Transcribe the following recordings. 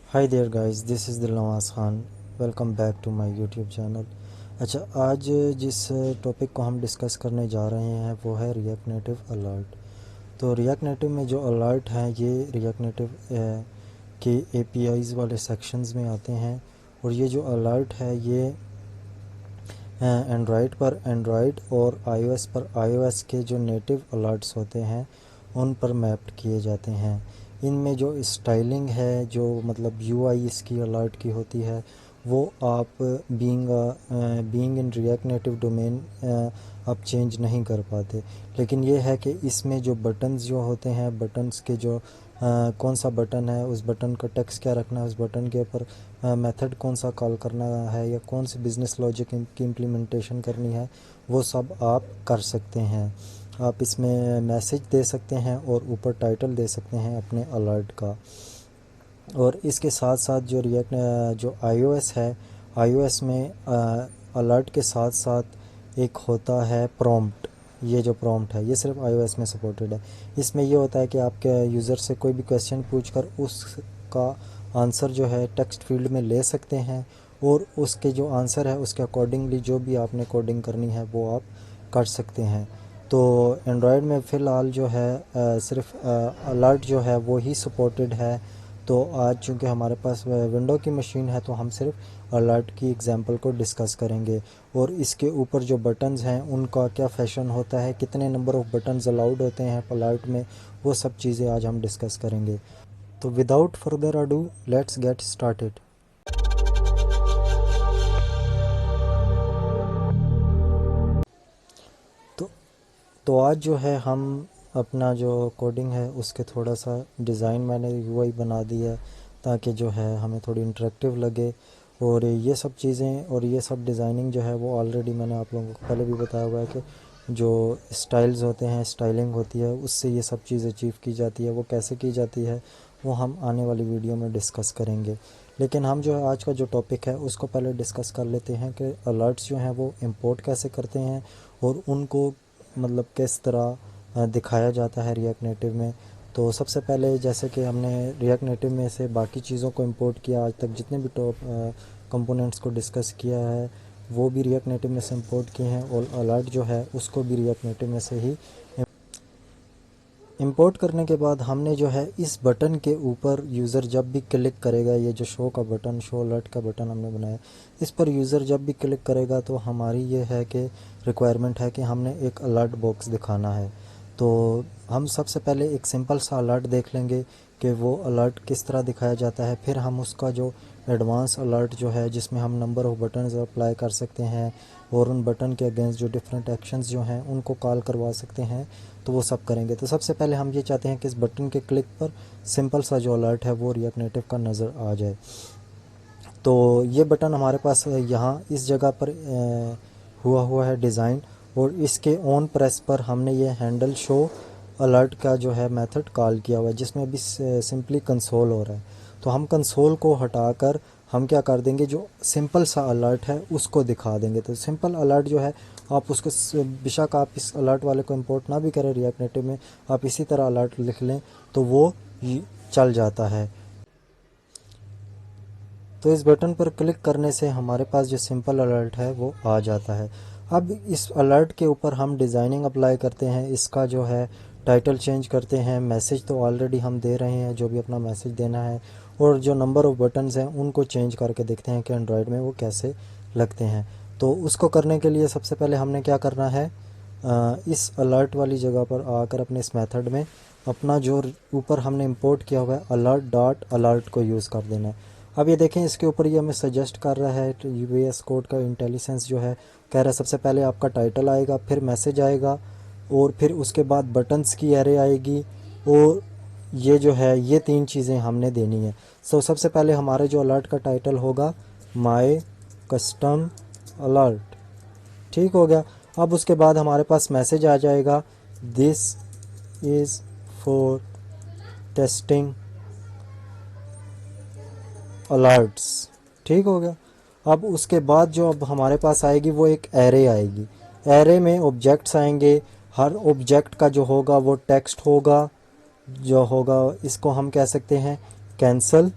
Hi there guys, this is Dilnawaz Khan. Welcome back to my YouTube channel. अच्छा, आज जिस topic को हम डिस्कस करने जा रहे हैं वो है रिएक्ट नेटिव अलर्ट। तो रिएक्ट नेटिव में जो अलर्ट हैं ये रिएक्ट नेटिव के एपीआईज़ वाले सेक्शंस में आते हैं। और ये जो अलर्ट है ये एंड्रॉयड पर एंड्रॉयड और आईओएस पर आईओएस के जो नेटिव अलर्ट्स होते हैं उन पर मैप्ड किए जाते हैं। इनमें जो स्टाइलिंग है, जो मतलब यूआई इसकी अलर्ट की होती है, वो आप being in React native domain आप चेंज नहीं कर पाते। लेकिन ये है कि इसमें जो बटन्स जो होते हैं, बटन्स के जो कौन सा बटन है, उस बटन का टेक्स्ट क्या रखना है, उस बटन के ऊपर मेथड कौन सा कॉल करना है या कौन सी बिजनेस लॉजिक की इम्प्लीमेंटेशन करनी है, वो सब आप कर सकते हैं। आप इसमें मैसेज दे सकते हैं और ऊपर टाइटल दे सकते हैं अपने अलर्ट का। और इसके साथ साथ जो रिएक्ट जो आईओएस है, आईओएस में अलर्ट के साथ साथ एक होता है प्रॉम्प्ट। ये जो प्रॉम्प्ट है ये सिर्फ आईओएस में सपोर्टेड है। इसमें ये होता है कि आपके यूज़र से कोई भी क्वेश्चन पूछकर उसका आंसर जो है टेक्स्ट फील्ड में ले सकते हैं और उसके जो आंसर है उसके अकॉर्डिंगली जो भी आपने कोडिंग करनी है वो आप कर सकते हैं। तो एंड्रॉयड में फ़िलहाल जो है सिर्फ अलर्ट जो है वो ही सपोर्टेड है। तो आज चूँकि हमारे पास विंडो की मशीन है तो हम सिर्फ अलर्ट की एग्जांपल को डिस्कस करेंगे और इसके ऊपर जो बटन्स हैं उनका क्या फैशन होता है, कितने नंबर ऑफ़ बटन्स अलाउड होते हैं अलर्ट में, वो सब चीज़ें आज हम डिस्कस करेंगे। तो without further ado let's get started. तो तो आज जो है हम अपना जो कोडिंग है उसके थोड़ा सा डिज़ाइन मैंने यूआई बना दी है ताकि जो है हमें थोड़ी इंटरेक्टिव लगे। और ये सब चीज़ें और ये सब डिज़ाइनिंग जो है वो ऑलरेडी मैंने आप लोगों को पहले भी बताया हुआ है कि जो स्टाइल्स होते हैं, स्टाइलिंग होती है, उससे ये सब चीज़ अचीव की जाती है। वो कैसे की जाती है वो हम आने वाली वीडियो में डिस्कस करेंगे। लेकिन हम जो है आज का जो टॉपिक है उसको पहले डिस्कस कर लेते हैं कि अलर्ट्स जो हैं वो इंपोर्ट कैसे करते हैं और उनको मतलब किस तरह दिखाया जाता है रिएक्ट नेटिव में। तो सबसे पहले जैसे कि हमने रिएक्ट नेटिव में से बाकी चीज़ों को इंपोर्ट किया, आज तक जितने भी टॉप कंपोनेंट्स को डिस्कस किया है वो भी रिएक्ट नेटिव में से इंपोर्ट किए हैं और अलर्ट जो है उसको भी रिएक्ट नेटिव में से ही इंपोर्ट करने के बाद हमने जो है इस बटन के ऊपर यूज़र जब भी क्लिक करेगा, ये जो शो का बटन, शो अलर्ट का बटन हमने बनाया, इस पर यूज़र जब भी क्लिक करेगा तो हमारी ये है कि रिक्वायरमेंट है कि हमने एक अलर्ट बॉक्स दिखाना है। तो हम सबसे पहले एक सिंपल सा अलर्ट देख लेंगे कि वो अलर्ट किस तरह दिखाया जाता है। फिर हम उसका जो एडवांस अलर्ट जो है जिसमें हम नंबर ऑफ़ बटन्स अप्लाई कर सकते हैं और उन बटन के अगेंस्ट जो डिफरेंट एक्शंस जो हैं उनको कॉल करवा सकते हैं, तो वो सब करेंगे। तो सबसे पहले हम ये चाहते हैं कि इस बटन के क्लिक पर सिंपल सा जो अलर्ट है वो रिएक्ट नेटिव का नज़र आ जाए। तो ये बटन हमारे पास यहाँ इस जगह पर हुआ है डिज़ाइन, और इसके ऑन प्रेस पर हमने ये हैंडल शो अलर्ट का जो है मेथड कॉल किया हुआ है जिसमें अभी सिंपली कंसोल हो रहा है। तो हम कंसोल को हटाकर हम क्या कर देंगे, जो सिंपल सा अलर्ट है उसको दिखा देंगे। तो सिंपल अलर्ट जो है आप उसको बेशक आप इस अलर्ट वाले को इंपोर्ट ना भी करें रिएक्ट नेटिव में, आप इसी तरह अलर्ट लिख लें तो वो चल जाता है। तो इस बटन पर क्लिक करने से हमारे पास जो सिंपल अलर्ट है वो आ जाता है। अब इस अलर्ट के ऊपर हम डिज़ाइनिंग अप्लाई करते हैं, इसका जो है टाइटल चेंज करते हैं। मैसेज तो ऑलरेडी हम दे रहे हैं जो भी अपना मैसेज देना है, और जो नंबर ऑफ़ बटन्स हैं उनको चेंज करके देखते हैं कि एंड्रॉयड में वो कैसे लगते हैं। तो उसको करने के लिए सबसे पहले हमने क्या करना है, इस अलर्ट वाली जगह पर आकर अपने इस मेथड में अपना जो ऊपर हमने इंपोर्ट किया हुआ है अलर्ट डॉट अलर्ट को यूज़ कर देना है। अब ये देखें इसके ऊपर ये हमें सजेस्ट कर रहा है, तो यूवीएस कोड का इंटेलिजेंस जो है कह रहा है सबसे पहले आपका टाइटल आएगा, फिर मैसेज आएगा और फिर उसके बाद बटन्स की एरे आएगी, और ये जो है ये तीन चीज़ें हमने देनी है। सबसे पहले हमारे जो अलर्ट का टाइटल होगा माय कस्टम अलर्ट, ठीक हो गया। अब उसके बाद हमारे पास मैसेज आ जाएगा, this is for testing alerts, ठीक हो गया। अब उसके बाद जो अब हमारे पास आएगी वो एक एरे आएगी। एरे में ऑब्जेक्ट्स आएंगे, हर ऑब्जेक्ट का जो होगा वो टेक्स्ट होगा, जो होगा इसको हम कह सकते हैं कैंसल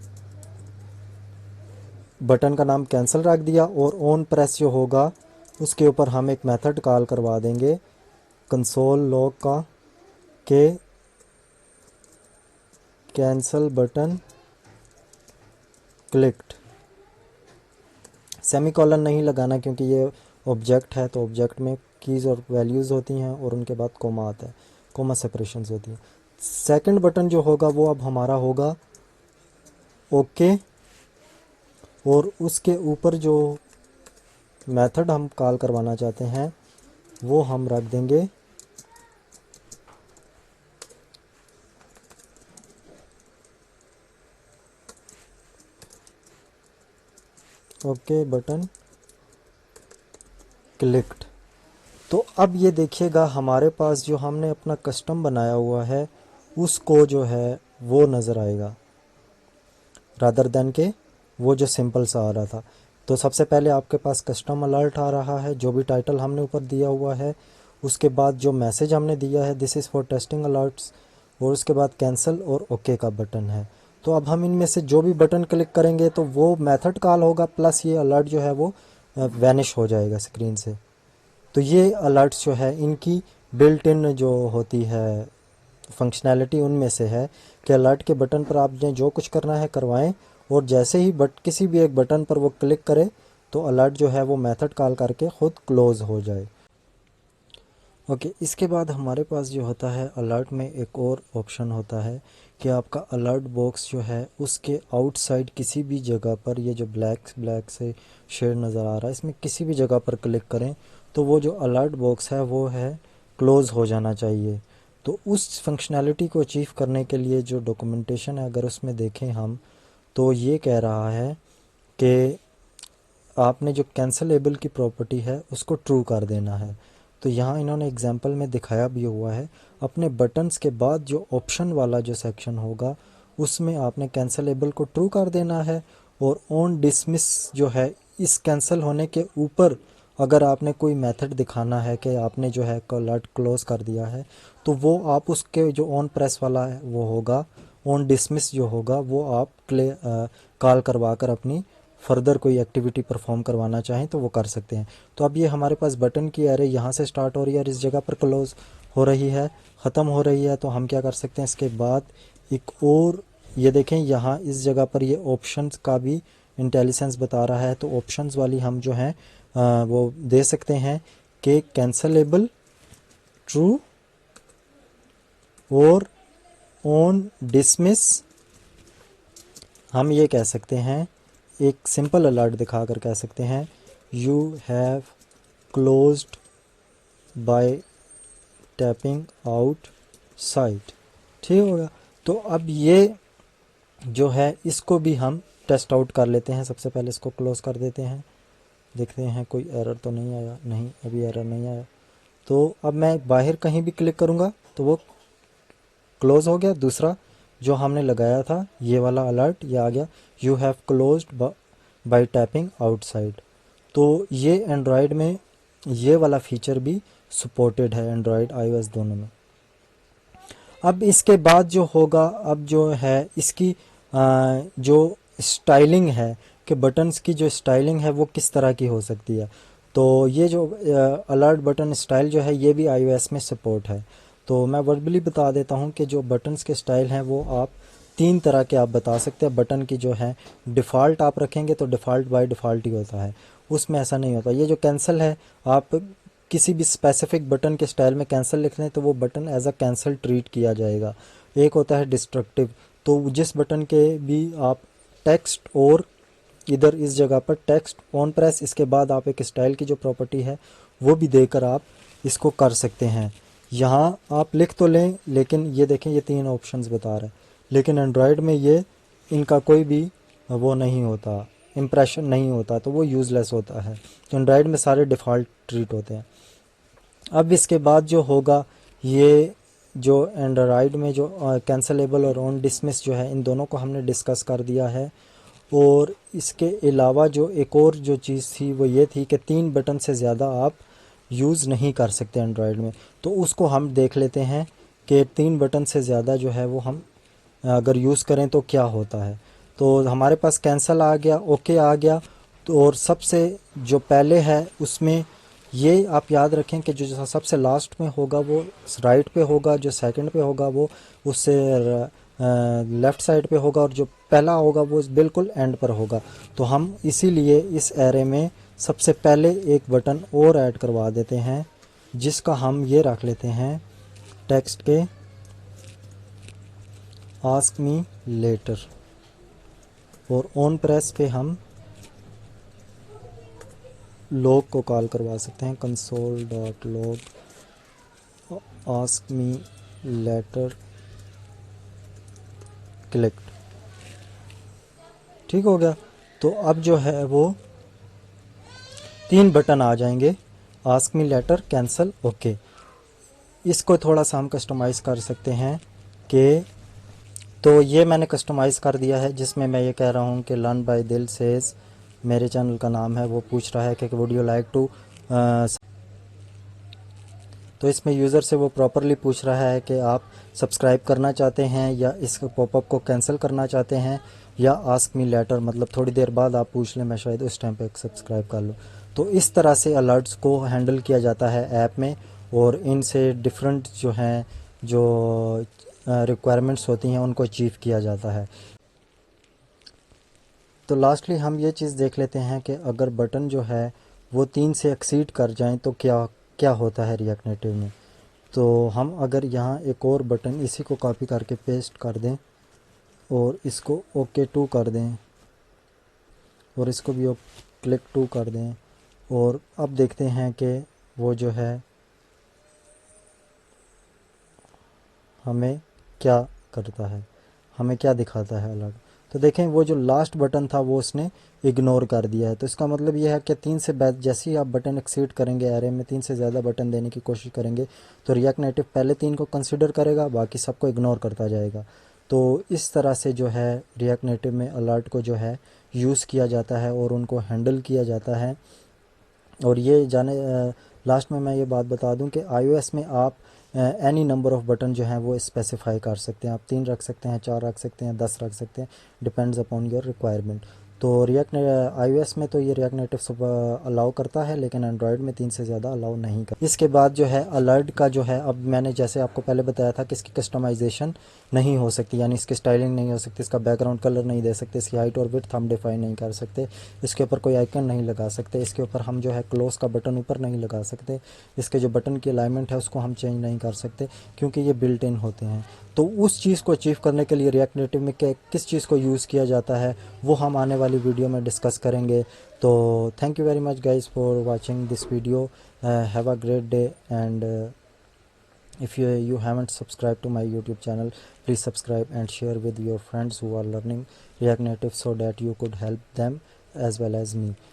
बटन का नाम कैंसिल रख दिया और ऑन प्रेस जो होगा उसके ऊपर हम एक मेथड कॉल करवा देंगे कंसोल लॉग का के कैंसिल बटन क्लिक्ड। सेमीकोलन नहीं लगाना क्योंकि ये ऑब्जेक्ट है, तो ऑब्जेक्ट में कीज़ और वैल्यूज़ होती हैं और उनके बाद कोमा आता है, कोमा सेपरेशंस होती हैं। सेकंड बटन जो होगा वो अब हमारा होगा ओके, और उसके ऊपर जो मेथड हम कॉल करवाना चाहते हैं वो हम रख देंगे ओके बटन क्लिक्ड। तो अब ये देखिएगा हमारे पास जो हमने अपना कस्टम बनाया हुआ है उसको जो है वो नज़र आएगा रादर देन के वो जो सिंपल सा आ रहा था। तो सबसे पहले आपके पास कस्टम अलर्ट आ रहा है, जो भी टाइटल हमने ऊपर दिया हुआ है, उसके बाद जो मैसेज हमने दिया है this is for testing alerts, और उसके बाद कैंसिल और ओके का बटन है। तो अब हम इनमें से जो भी बटन क्लिक करेंगे तो वो मेथड कॉल होगा प्लस ये अलर्ट जो है वो वैनिश हो जाएगा स्क्रीन से। तो ये अलर्ट्स जो है इनकी बिल्ट इन जो होती है फंक्शनैलिटी उनमें से है कि अलर्ट के बटन पर आपने जो कुछ करना है करवाएं, और जैसे ही किसी भी एक बटन पर वो क्लिक करे तो अलर्ट जो है वो मेथड कॉल करके ख़ुद क्लोज़ हो जाए। ओके, इसके बाद हमारे पास जो होता है अलर्ट में एक और ऑप्शन होता है कि आपका अलर्ट बॉक्स जो है उसके आउटसाइड किसी भी जगह पर, ये जो ब्लैक से शेड नज़र आ रहा है इसमें किसी भी जगह पर क्लिक करें तो वो जो अलर्ट बॉक्स है वो है क्लोज़ हो जाना चाहिए। तो उस फंक्शनैलिटी को अचीव करने के लिए जो डॉक्यूमेंटेशन है अगर उसमें देखें हम तो ये कह रहा है कि आपने जो कैंसलेबल की प्रॉपर्टी है उसको ट्रू कर देना है। तो यहाँ इन्होंने एग्जांपल में दिखाया भी हुआ है, अपने बटन्स के बाद जो ऑप्शन वाला जो सेक्शन होगा उसमें आपने कैंसलेबल को ट्रू कर देना है, और ऑन डिसमिस जो है इस कैंसिल होने के ऊपर अगर आपने कोई मेथड दिखाना है कि आपने जो है अलर्ट क्लोज कर दिया है तो वो आप उसके जो ऑन प्रेस वाला है वो होगा, ऑन डिसमिस जो होगा वो आप कॉल करवा कर अपनी फर्दर कोई एक्टिविटी परफॉर्म करवाना चाहें तो वो कर सकते हैं। तो अब ये हमारे पास बटन की एरे यहाँ से स्टार्ट हो रही है और इस जगह पर क्लोज हो रही है, ख़त्म हो रही है। तो हम क्या कर सकते हैं इसके बाद एक और, ये देखें यहाँ इस जगह पर ये ऑप्शंस का भी इंटेलिजेंस बता रहा है, तो ऑप्शंस वाली हम जो हैं वो दे सकते हैं कि कैंसलेबल ट्रू और ऑन डिसमिस हम ये कह सकते हैं, एक सिंपल अलर्ट दिखाकर कह सकते हैं you have closed bye tapping out site. ठीक होगा। तो अब ये जो है इसको भी हम टेस्ट आउट कर लेते हैं। सबसे पहले इसको क्लोज कर देते हैं, देखते हैं कोई एरर तो नहीं आया। नहीं, अभी एरर नहीं आया। तो अब मैं बाहर कहीं भी क्लिक करूँगा तो वो क्लोज हो गया। दूसरा जो हमने लगाया था ये वाला अलर्ट ये आ गया, you have closed bye tapping outside. तो ये एंड्रॉयड में ये वाला फीचर भी सपोर्टेड है, एंड्रॉयड आईओएस दोनों में। अब इसके बाद जो होगा, अब जो है इसकी जो स्टाइलिंग है कि बटन्स की जो स्टाइलिंग है वो किस तरह की हो सकती है। तो ये जो अलर्ट बटन स्टाइल जो है ये भी आईओएस में सपोर्ट है। तो मैं वर्बली बता देता हूँ कि जो बटन्स के स्टाइल हैं वो आप 3 तरह के आप बता सकते हैं। बटन की जो है डिफ़ॉल्ट आप रखेंगे तो डिफ़ॉल्ट बाय डिफ़ॉल्ट ही होता है, उसमें ऐसा नहीं होता। ये जो कैंसिल है, आप किसी भी स्पेसिफिक बटन के स्टाइल में कैंसिल लिख लें तो वो button as a cancel treat किया जाएगा। एक होता है डिस्ट्रक्टिव, तो जिस बटन के भी आप टेक्स्ट और इधर इस जगह पर टेक्स्ट ऑन प्रेस, इसके बाद आप एक स्टाइल की जो प्रॉपर्टी है वो भी देकर आप इसको कर सकते हैं। यहाँ आप लिख तो लें, लेकिन ये देखें ये 3 ऑप्शंस बता रहे हैं, लेकिन एंड्रॉयड में ये इनका कोई भी वो नहीं होता, इम्प्रेशन नहीं होता, तो वो यूज़लेस होता है। एंड्रॉयड में सारे डिफ़ॉल्ट ट्रीट होते हैं। अब इसके बाद जो होगा, ये जो एंड्रॉयड में जो कैंसलेबल और ऑन डिसमिस जो है इन दोनों को हमने डिस्कस कर दिया है। और इसके अलावा जो एक और जो चीज़ थी वो ये थी कि 3 बटन से ज़्यादा आप यूज़ नहीं कर सकते एंड्रॉयड में। तो उसको हम देख लेते हैं कि 3 बटन से ज़्यादा जो है वो हम अगर यूज़ करें तो क्या होता है। तो हमारे पास कैंसिल आ गया, ओके आ गया। तो और सबसे जो पहले है उसमें ये आप याद रखें कि जो सबसे लास्ट में होगा वो राइट पे होगा, जो सेकंड पे होगा वो उससे लेफ़्ट साइड पे होगा, और जो पहला होगा वो बिल्कुल एंड पर होगा। तो हम इसीलिए इस एरे में सबसे पहले एक बटन और ऐड करवा देते हैं, जिसका हम ये रख लेते हैं टेक्स्ट के आस्क मी लेटर, और ऑन प्रेस पे हम लॉग को कॉल करवा सकते हैं, console dot log ask me later clicked. ठीक हो गया। तो अब जो है वो 3 बटन आ जाएंगे, ask me later, cancel, okay. इसको थोड़ा सा हम कस्टमाइज़ कर सकते हैं कि, तो ये मैंने कस्टमाइज़ कर दिया है, जिसमें मैं ये कह रहा हूँ कि लर्न बाय दिल सेज मेरे चैनल का नाम है, वो पूछ रहा है कि वुड यू लाइक टू, तो इसमें यूज़र से वो प्रॉपरली पूछ रहा है कि आप सब्सक्राइब करना चाहते हैं या इस पॉपअप को कैंसिल करना चाहते हैं, या आस्क मी लेटर, मतलब थोड़ी देर बाद आप पूछ लें, मैं शायद उस टाइम पे सब्सक्राइब कर लूँ। तो इस तरह से अलर्ट्स को हैंडल किया जाता है ऐप में, और इनसे डिफरेंट जो हैं जो रिक्वायरमेंट्स होती हैं उनको अचीव किया जाता है। तो लास्टली हम ये चीज़ देख लेते हैं कि अगर बटन जो है वो 3 से एक्सीड कर जाएं तो क्या क्या होता है रिएक्ट नेटिव में। तो हम अगर यहाँ एक और बटन इसी को कॉपी करके पेस्ट कर दें और इसको ओके टू कर दें, और इसको भी क्लिक टू कर दें, और अब देखते हैं कि वो जो है हमें क्या करता है, हमें क्या दिखाता है अलर्ट। तो देखें वो जो लास्ट बटन था वो उसने इग्नोर कर दिया है। तो इसका मतलब ये है कि 3 से जैसे ही आप बटन एक्सीड करेंगे एरे में, 3 से ज़्यादा बटन देने की कोशिश करेंगे, तो रिएक्ट नेटिव पहले 3 को कंसिडर करेगा, बाकी सबको इग्नोर करता जाएगा। तो इस तरह से जो है रिएक्ट नेटिव में अलर्ट को जो है यूज़ किया जाता है और उनको हैंडल किया जाता है। और ये जाने लास्ट में मैं ये बात बता दूं कि iOS में आप एनी नंबर ऑफ़ बटन जो हैं वो स्पेसिफाई कर सकते हैं। आप 3 रख सकते हैं, 4 रख सकते हैं, 10 रख सकते हैं, डिपेंड्स अपॉन योर रिक्वायरमेंट। तो रिएक्ट iOS में तो ये रिएक्ट नेटिव सब अलाउ करता है, लेकिन एंड्रॉयड में 3 से ज़्यादा अलाउ नहीं करता। इसके बाद जो है अलर्ट का जो है, अब मैंने जैसे आपको पहले बताया था कि इसकी कस्टमाइजेशन नहीं हो सकती, यानी इसकी स्टाइलिंग नहीं हो सकती, इसका बैकग्राउंड कलर नहीं दे सकते, इसकी हाइट और विड्थ हम डिफाइन नहीं कर सकते, इसके ऊपर कोई आइकन नहीं लगा सकते, इसके ऊपर हम जो है क्लोज का बटन ऊपर नहीं लगा सकते, इसके जो बटन की अलाइनमेंट है उसको हम चेंज नहीं कर सकते, क्योंकि ये बिल्ट इन होते हैं। तो उस चीज़ को अचीव करने के लिए रिएक्ट नेटिव में किस चीज़ को यूज़ किया जाता है वो हम आने वाली वीडियो में डिस्कस करेंगे। तो thank you very much guys for watching this video, have a great day, and if you haven't subscribed to my YouTube channel, please subscribe and share with your friends who are learning React Native, so that you could help them as well as me.